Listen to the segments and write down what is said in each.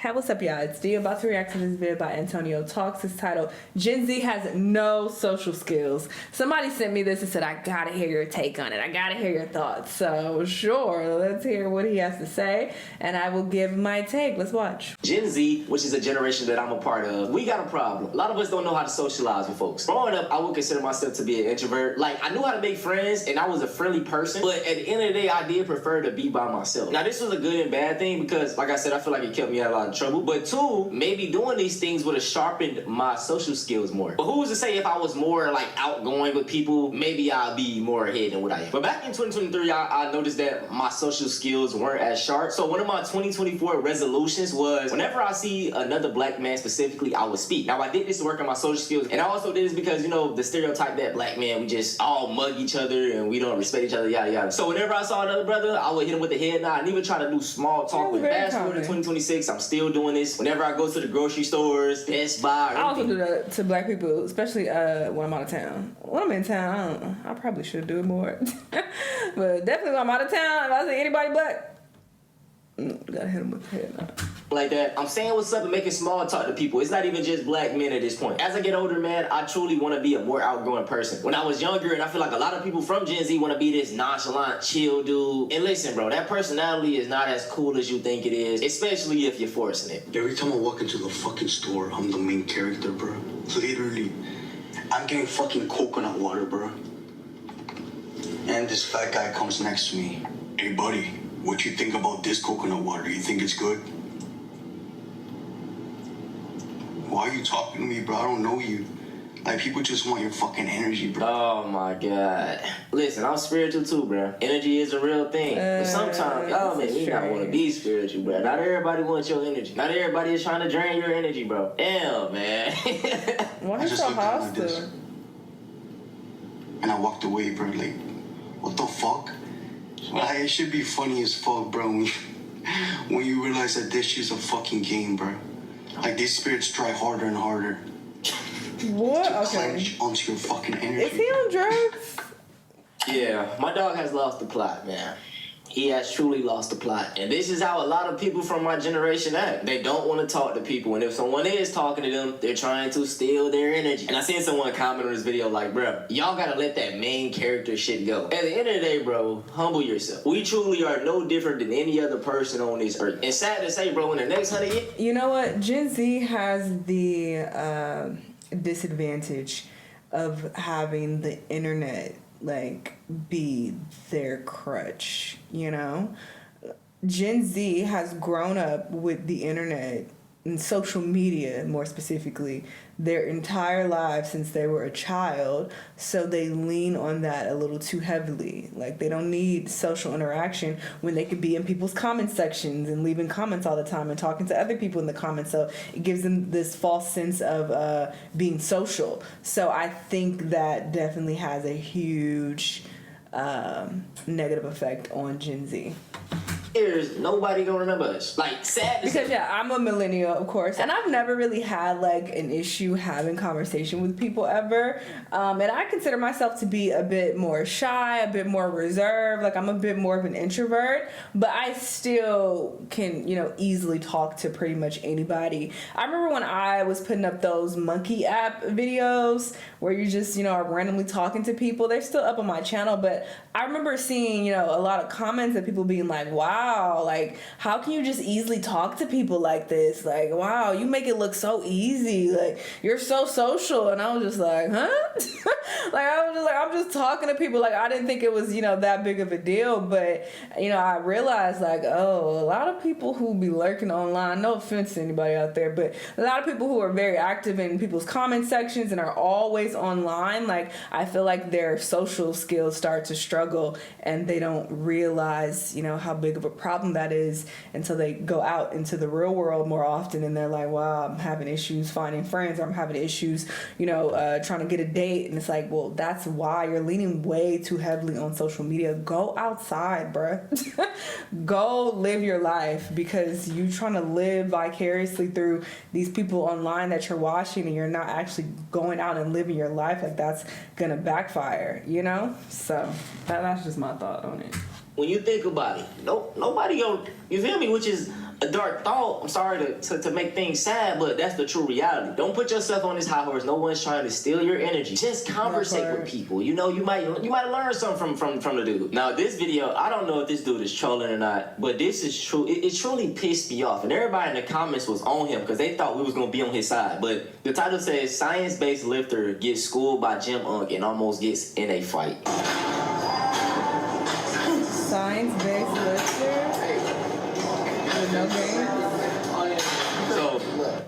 Hey, what's up, y'all? It's D about to react to this video by Antonio Talks. It's titled Gen Z Has No Social Skills. Somebody sent me this and said, I gotta hear your take on it. I gotta hear your thoughts. So, sure, let's hear what he has to say, and I will give my take. Let's watch. Gen Z, which is a generation that I'm a part of, we got a problem. A lot of us don't know how to socialize with folks. Growing up, I would consider myself to be an introvert. Like, I knew how to make friends, and I was a friendly person, but at the end of the day, I did prefer to be by myself. Now, this was a good and bad thing because, like I said, I feel like it kept me out of a lot of trouble. But two, maybe doing these things would have sharpened my social skills more. But who was to say if I was more like outgoing with people, maybe I'd be more ahead than what I am. But back in 2023, I noticed that my social skills weren't as sharp. So one of my 2024 resolutions was whenever I see another black man specifically, I would speak. Now I did this to work on my social skills, and I also did this because, you know, the stereotype that black men, we just all mug each other and we don't respect each other, yada yada. So whenever I saw another brother, I would hit him with the head nod and even try to do small talk. With fast forward to 2026, I'm still doing this. Whenever I go to the grocery stores, Best Buy, I also do that to black people, especially when I'm out of town. When I'm in town, I don't know. I probably should do it more. But definitely when I'm out of town, if I see anybody black, gotta hit them with the head nod. Like that, I'm saying what's up and making small talk to people. It's not even just black men at this point. As I get older, man, I truly want to be a more outgoing person. When I was younger, and I feel like a lot of people from Gen Z want to be this nonchalant, chill dude. And listen, bro, that personality is not as cool as you think it is, especially if you're forcing it. Every time I walk into the fucking store, I'm the main character, bro. Literally. I'm getting fucking coconut water, bro. And this fat guy comes next to me. Hey, buddy, what you think about this coconut water? You think it's good? Why are you talking to me, bro? I don't know you. Like, people just want your fucking energy, bro. Oh my god. Listen, I'm spiritual too, bro. Energy is a real thing. But sometimes y'all make me not want to be spiritual, bro. Not everybody wants your energy. Not everybody is trying to drain your energy, bro. Damn, man. Why is so hostile? And I walked away, bro. Like, what the fuck? Like, it should be funny as fuck, bro. When you realize that this shit's a fucking game, bro. Like, these spirits try harder and harder. What? To okay. clench onto your fucking energy. Is he on drugs? Yeah, my dog has lost the plot, man. He has truly lost the plot. And this is how a lot of people from my generation act. They don't want to talk to people. And if someone is talking to them, they're trying to steal their energy. And I seen someone comment on this video like, bro, y'all gotta let that main character shit go. At the end of the day, bro, humble yourself. We truly are no different than any other person on this earth. And sad to say, bro, in the next 100 years... You know what? Gen Z has the disadvantage of having the internet like be their crutch, you know? Gen Z has grown up with the internet and social media, more specifically, their entire lives since they were a child, so they lean on that a little too heavily. Like, they don't need social interaction when they could be in people's comment sections and leaving comments all the time and talking to other people in the comments, so it gives them this false sense of being social. So I think that definitely has a huge negative effect on Gen Z. Years, nobody gonna remember us. Like, sad because yeah, I'm a millennial, of course, and I've never really had like an issue having conversation with people ever, and I consider myself to be a bit more shy, a bit more reserved. Like, I'm a bit more of an introvert, but I still can, you know, easily talk to pretty much anybody. I remember when I was putting up those monkey app videos where you just, you know, are randomly talking to people. They're still up on my channel, but I remember seeing, you know, a lot of comments of people being like, wow, like, how can you just easily talk to people like this? Like, wow, you make it look so easy. Like, you're so social. And I was just like, huh? Like, I was just like, I'm just talking to people. Like, I didn't think it was, you know, that big of a deal. But, you know, I realized, like, oh, a lot of people who be lurking online, no offense to anybody out there, but a lot of people who are very active in people's comment sections and are always online, like, I feel like their social skills start to struggle and they don't realize, you know, how big of a problem that is until they go out into the real world more often and they're like, wow, I'm having issues finding friends, or I'm having issues, you know, trying to get a date. And it's like, well, that's why you're leaning way too heavily on social media. Go outside, bruh. Go live your life, because you trying to live vicariously through these people online that you're watching and you're not actually going out and living your life. Like, that's gonna backfire, you know? So that's just my thought on it. When you think about it, nobody gonna, you feel me? Which is a dark thought. I'm sorry to make things sad, but that's the true reality. Don't put yourself on this high horse. No one's trying to steal your energy. Just conversate with people. You know, you might learn something from the dude. Now, this video, I don't know if this dude is trolling or not, but this is true. It truly pissed me off, and everybody in the comments was on him because they thought we was gonna be on his side. But the title says, "Science-based lifter gets schooled by Gym Unk and almost gets in a fight." Science-based lifter with no game. So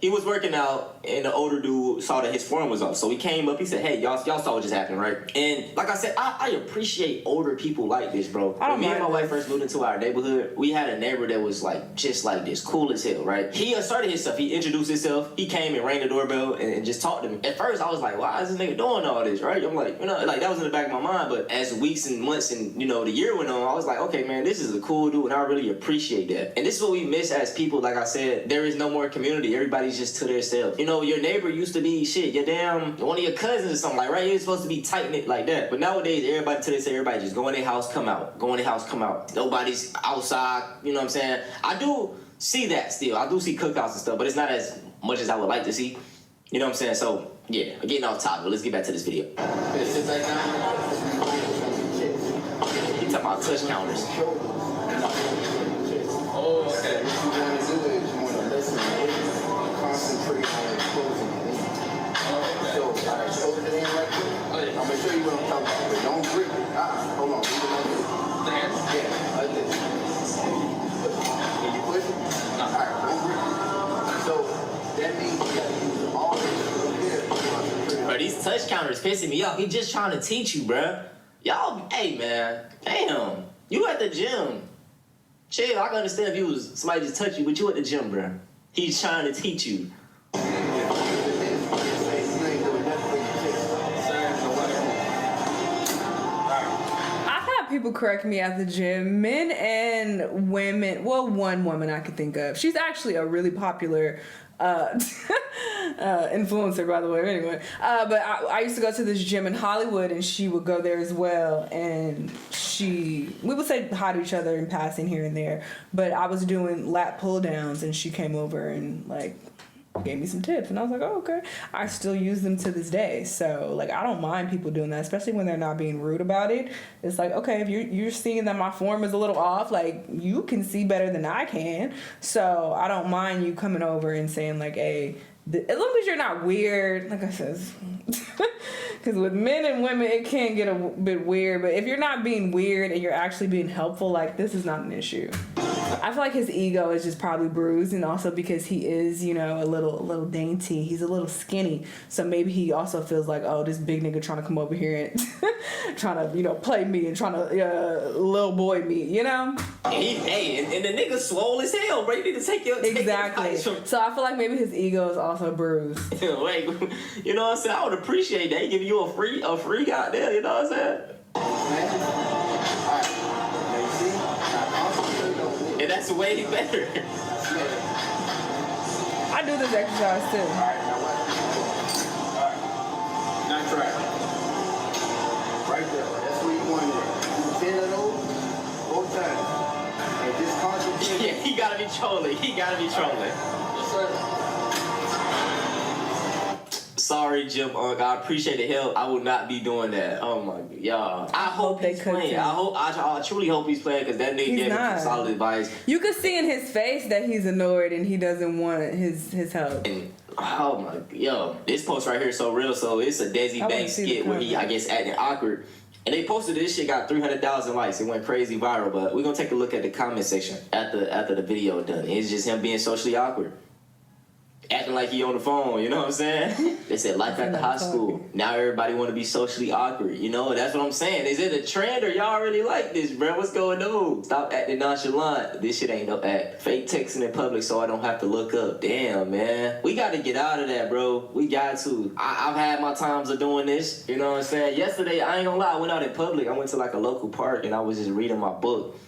he was working out, and the older dude saw that his form was up. So he came up. He said, "Hey, y'all saw what just happened, right?" And like I said, I appreciate older people like this, bro. When me and my wife first moved into our neighborhood, we had a neighbor that was like just like this, cool as hell, right? He asserted himself. He introduced himself. He came and rang the doorbell and just talked to me. At first, I was like, "Why is this nigga doing all this?" Right? I'm like, like that was in the back of my mind. But as weeks and months and the year went on, I was like, "Okay, man, this is a cool dude, and I really appreciate that." And this is what we miss as people. Like I said, there is no more community. Everybody's just to themselves. Your neighbor used to be your damn one of your cousins or something, like, right? You're supposed to be tight knit like that. But nowadays, everybody to themselves, everybody just go in their house, come out. Go in their house, come out. Nobody's outside. You know what I'm saying? I do see that still. I do see cookouts and stuff, but it's not as much as I would like to see. You know what I'm saying? So yeah, I'm getting off topic. Let's get back to this video. He talking about touch counters. Oh, okay. What you want to do is you want to listen and concentrate on closing it in. So, alright, close it in right quick. I'm going to show you what I'm talking about, but don't grip it. Hold on, leave it like this. Yeah, like this. Can you push it? Alright, don't grip it. So, that means you got to use all this little here to concentrate. Bro, these touch counters pissing me off. He just trying to teach you, bro. Y'all, hey, man. Damn. You at the gym. Chill, I can understand if you was somebody just touch you, but you at the gym, bro. He's trying to teach you. I've had people correct me at the gym, men and women. Well, one woman I could think of. She's actually a really popular influencer, by the way. Anyway, but I used to go to this gym in Hollywood, and she would go there as well. And we would say hi to each other in passing here and there. But I was doing lat pull downs, and she came over and like gave me some tips, and I was like, oh, okay. I still use them to this day. So like, I don't mind people doing that, especially when they're not being rude about it. It's like, okay, if you're seeing that my form is a little off, like, you can see better than I can. So I don't mind you coming over and saying like, hey, as long as you're not weird, like I said, because with men and women, it can get a bit weird. But if you're not being weird and you're actually being helpful, like, this is not an issue. I feel like his ego is just probably bruised, and also because he is, a little dainty. He's a little skinny, so maybe he also feels like, oh, this big nigga trying to come over here and trying to, play me and trying to little boy me, And the nigga swole as hell, bro. You need to take your exactly. So I feel like maybe his ego is also bruised. Wait, you know what I'm saying? I would appreciate that. He giving you a free goddamn, you know what I'm saying? And that's way better. I do this exercise too. Alright, now watch. Alright. Now try it. Right there. That's where you want it. Do 10 of those, both times. And just concentrate. Yeah, he gotta be trolling. Yes, sir. Sorry, Jim Unk. I appreciate the help. I will not be doing that. Oh my god, y'all. I hope he's playing. I truly hope he's playing, because that nigga gave me some solid advice. You could see in his face that he's annoyed and he doesn't want his help. And oh my, this post right here is so real. So it's a Desi Banks skit where he, I guess, acting awkward. And they posted this shit, got 300,000 likes. It went crazy viral. But we're gonna take a look at the comment section after the video done. It's just him being socially awkward. Acting like he on the phone, you know what I'm saying? They said life after high school. Now everybody want to be socially awkward, That's what I'm saying. Is it a trend, or y'all really like this, bro? What's going on? Stop acting nonchalant. This shit ain't no act. Fake texting in public so I don't have to look up. Damn, man. We got to get out of that, bro. We got to. I've had my times of doing this, you know what I'm saying? Yesterday, I ain't gonna lie, I went out in public. I went to like a local park and I was just reading my book.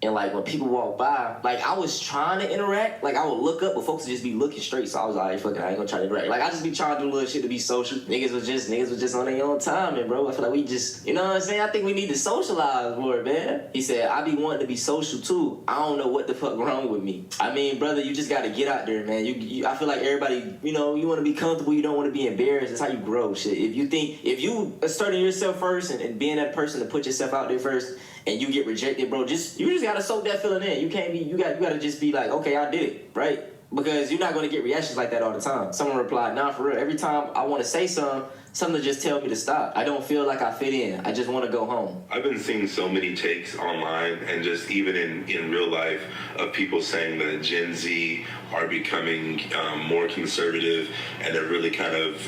And like when people walk by, like I was trying to interact, like I would look up, but folks would just be looking straight. So I was like, fuck it, I ain't gonna try to interact. Like I just be trying to do little shit to be social. Niggas was just on their own time, and bro, I feel like we just, you know what I'm saying? I think we need to socialize more, man. He said, I be wanting to be social too. I don't know what the fuck wrong with me. I mean, brother, you just gotta get out there, man. You I feel like everybody, you know, you want to be comfortable. You don't want to be embarrassed. That's how you grow, shit. If you asserting yourself first and being that person to put yourself out there first, and you get rejected, bro, you just gotta soak that feeling in. You can't be, you gotta just be like, okay, I did it, right? Because you're not gonna get reactions like that all the time. Someone replied, nah, for real. Every time I want to say something just tell me to stop. I don't feel like I fit in. I just want to go home. I've been seeing so many takes online and just even in real life of people saying that Gen Z are becoming more conservative and they're really kind of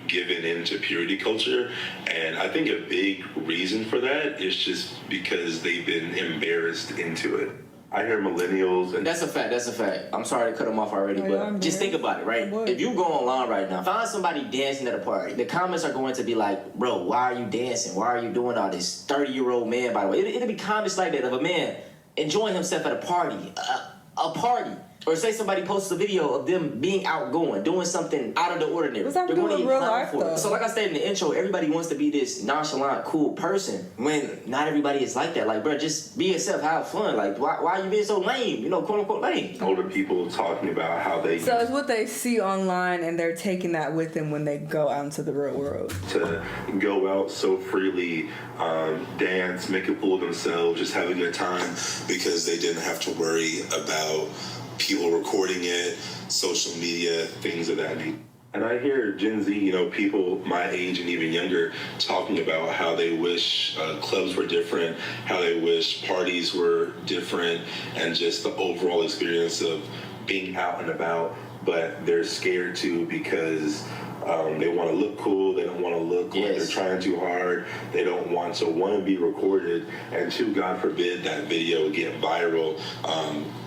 given into purity culture. And I think a big reason for that is just because they've been embarrassed into it. I hear millennials and That's a fact. I'm sorry to cut them off already, but just think about it, right? If you go online right now, find somebody dancing at a party, the comments are going to be like, bro, why are you dancing? Why are you doing all this? 30-year-old man, by the way. It'll be comments like that of a man enjoying himself at a party. A party. Or say somebody posts a video of them being outgoing, doing something out of the ordinary. What's that They're doing going to in get real clowned life, for it. though? So like I said in the intro, everybody wants to be this nonchalant, cool person when not everybody is like that. Like, bro, just be yourself, have fun. Like, why are you being so lame? You know, quote unquote lame. older people talking about how they So it's what they see online, and they're taking that with them when they go out into the real world. to go out so freely, dance, make a fool of themselves, just have a good time because they didn't have to worry about people recording it, social media, things of that nature. And I hear Gen Z, you know, people my age and even younger talking about how they wish clubs were different, how they wish parties were different, and just the overall experience of being out and about, but they're scared to because they want to look cool. They don't want to look like they're trying too hard. They don't want to be recorded. And two, God forbid that video get viral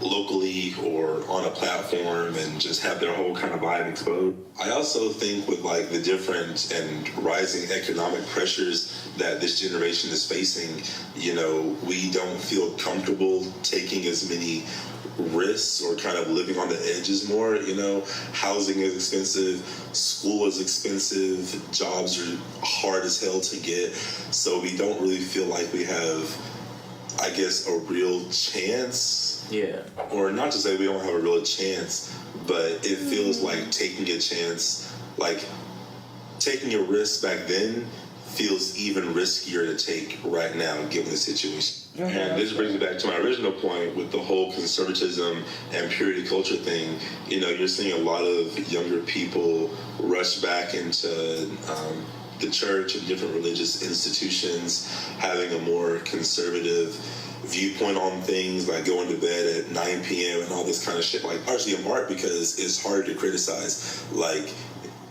locally or on a platform and just have their whole kind of vibe exposed. I also think with like the different and rising economic pressures that this generation is facing, you know, we don't feel comfortable taking as many risks or kind of living on the edges more. You know, housing is expensive, school is expensive, jobs are hard as hell to get, so we don't really feel like we have, I guess, a real chance. Yeah. Or not to say we don't have a real chance, but it feels like taking a chance, like taking a risk back then feels even riskier to take right now given the situation. And this brings me back to my original point with the whole conservatism and purity culture thing. You know, you're seeing a lot of younger people rush back into the church and different religious institutions, having a more conservative viewpoint on things, like going to bed at 9 p.m. and all this kind of shit, like partially in part because it's harder to criticize. Like,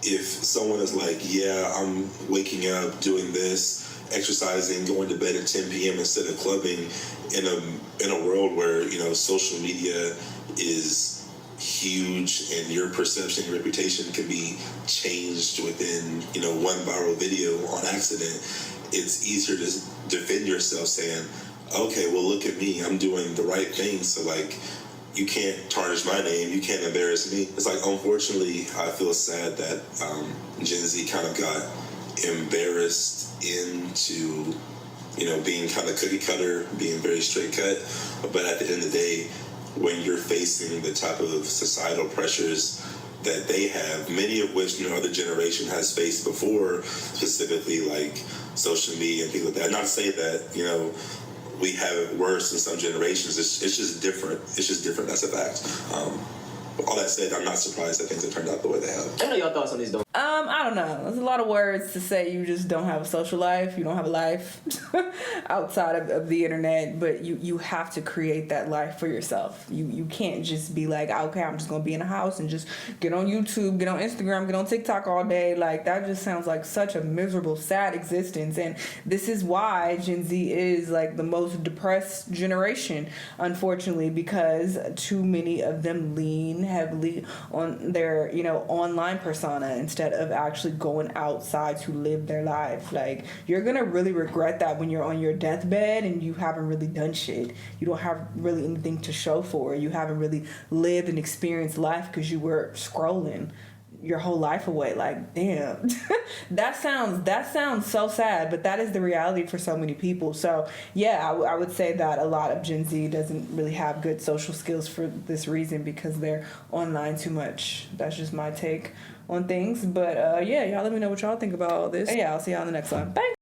if someone is like, yeah, I'm waking up, doing this, exercising, going to bed at 10 p.m. instead of clubbing, in a world where, you know, social media is huge and your perception, your reputation can be changed within, you know, one viral video on accident, it's easier to defend yourself saying, okay, well, look at me, I'm doing the right thing, so like, you can't tarnish my name, you can't embarrass me. It's like, unfortunately, I feel sad that Gen Z kind of got embarrassed into, you know, being kind of cookie cutter, being very straight cut. But at the end of the day, when you're facing the type of societal pressures that they have, many of which, you know, other generation has faced before, specifically like social media and things like that. Not to say that, you know, we have it worse in some generations. It's just different. It's just different. That's a fact. But all that said, I'm not surprised that things have turned out the way they have. What are your thoughts on these, though? I don't know. There's a lot of words to say you just don't have a social life. You don't have a life outside of the internet, but you have to create that life for yourself. You can't just be like, okay, I'm just going to be in a house and just get on YouTube, get on Instagram, get on TikTok all day. Like, that just sounds like such a miserable, sad existence. And this is why Gen Z is like the most depressed generation, unfortunately, because too many of them lean heavily on their, you know, online persona instead of actually going outside to live their life. Like, you're gonna really regret that when you're on your deathbed and you haven't really done shit. You don't have really anything to show for it. You haven't really lived and experienced life because you were scrolling your whole life away. Like, damn. that sounds so sad, but that is the reality for so many people. So yeah, I would say that a lot of Gen Z doesn't really have good social skills for this reason, because they're online too much. That's just my take on things. But yeah, y'all let me know what y'all think about all this. Yeah, I'll see y'all in the next one. Bye.